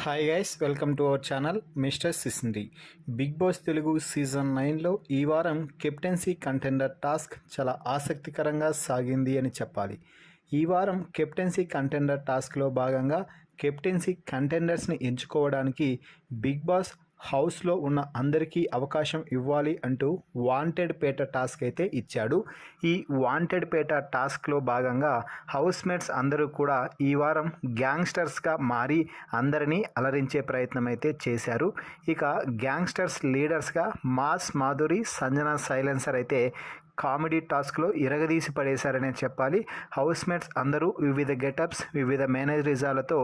Hi guys, welcome to our channel mister Sisindri. Bigg Boss Telugu season 9లో ఈ వారం captaincy contender task చాలా ఆసక్తికరంగా సాగింది అని చెప్పాలి. ఈ వారం కెప్టెన్సీ కంటెండర్ టాస్క్లో భాగంగా కెప్టెన్సీ కంటెండర్స్ని ఎంచుకోవడానికి బిగ్ బాస్ హౌస్లో ఉన్న అందరికీ అవకాశం ఇవ్వాలి అంటూ వాంటెడ్ పేట టాస్క్ అయితే ఇచ్చాడు. ఈ వాంటెడ్ పేట టాస్క్లో భాగంగా హౌస్మేట్స్ అందరూ కూడా ఈ వారం గ్యాంగ్స్టర్స్గా మారి అందరినీ అలరించే ప్రయత్నం అయితే చేశారు. ఇక గ్యాంగ్స్టర్స్ లీడర్స్గా మాస్ మాధురి, సంజన సైలెన్సర్ అయితే కామెడీ టాస్క్లో ఇరగదీసి పడేశారనే చెప్పాలి. హౌస్మేట్స్ అందరూ వివిధ గెటప్స్, వివిధ మేనరిజాలతో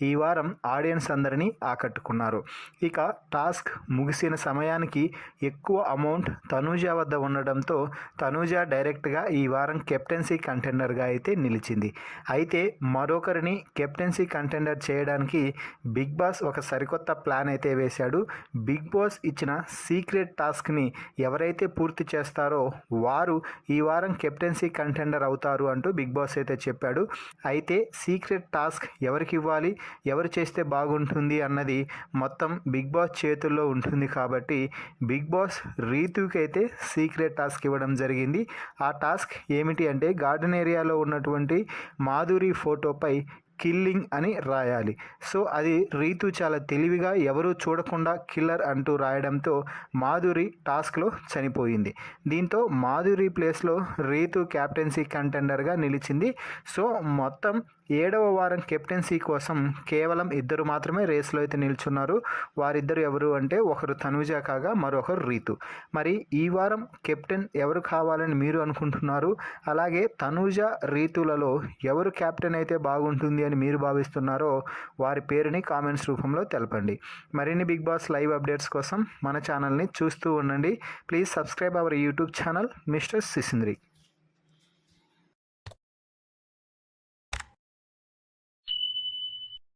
ఈ వారం ఆడియన్స్ అందరినీ ఆకట్టుకున్నారు. ఇక టాస్క్ ముగిసిన సమయానికి ఎక్కువ అమౌంట్ తనూజ వద్ద ఉండడంతో తనూజ డైరెక్ట్గా ఈ వారం కెప్టెన్సీ కంటెండర్గా అయితే నిలిచింది. అయితే మరొకరిని కెప్టెన్సీ కంటెండర్ చేయడానికి బిగ్ బాస్ ఒక సరికొత్త ప్లాన్ అయితే వేశాడు. బిగ్ బాస్ ఇచ్చిన సీక్రెట్ టాస్క్ని ఎవరైతే పూర్తి చేస్తారో వారు ఈ వారం కెప్టెన్సీ కంటెండర్ అవుతారు అంటూ బిగ్ బాస్ అయితే చెప్పాడు. అయితే సీక్రెట్ టాస్క్ ఎవరికి ఇవ్వాలి, ఎవరు చేస్తే బాగుంటుంది అన్నది మొత్తం బిగ్ బాస్ చేతుల్లో ఉంటుంది. కాబట్టి బిగ్ బాస్ రీతుకి అయితే సీక్రెట్ టాస్క్ ఇవ్వడం జరిగింది. ఆ టాస్క్ ఏమిటి అంటే గార్డెన్ ఏరియాలో ఉన్నటువంటి మాధురి ఫోటోపై కిల్లింగ్ అని రాయాలి. సో అది రీతు చాలా తెలివిగా ఎవరూ చూడకుండా కిల్లర్ అంటూ రాయడంతో మాధురి టాస్క్లో చనిపోయింది. దీంతో మాధురి ప్లేస్లో రీతు క్యాప్టెన్సీ కంటెండర్గా నిలిచింది. సో మొత్తం 7వ వారం కెప్టెన్సీ కోసం కేవలం ఇద్దరు మాత్రమే రేస్లో అయితే నిల్చున్నారు. వారిద్దరు ఎవరు అంటే ఒకరు తనూజ కాగా మరొకరు రీతు. మరి ఈ వారం కెప్టెన్ ఎవరు కావాలని మీరు అనుకుంటున్నారు? అలాగే తనూజ, రీతులలో ఎవరు కెప్టెన్ అయితే బాగుంటుంది అని మీరు భావిస్తున్నారో వారి పేరుని కామెంట్స్ రూపంలో తెలపండి. మరిన్ని బిగ్ బాస్ లైవ్ అప్డేట్స్ కోసం మన ఛానల్ని చూస్తూ ఉండండి. Please subscribe our YouTube channel mister సిసింద్రి.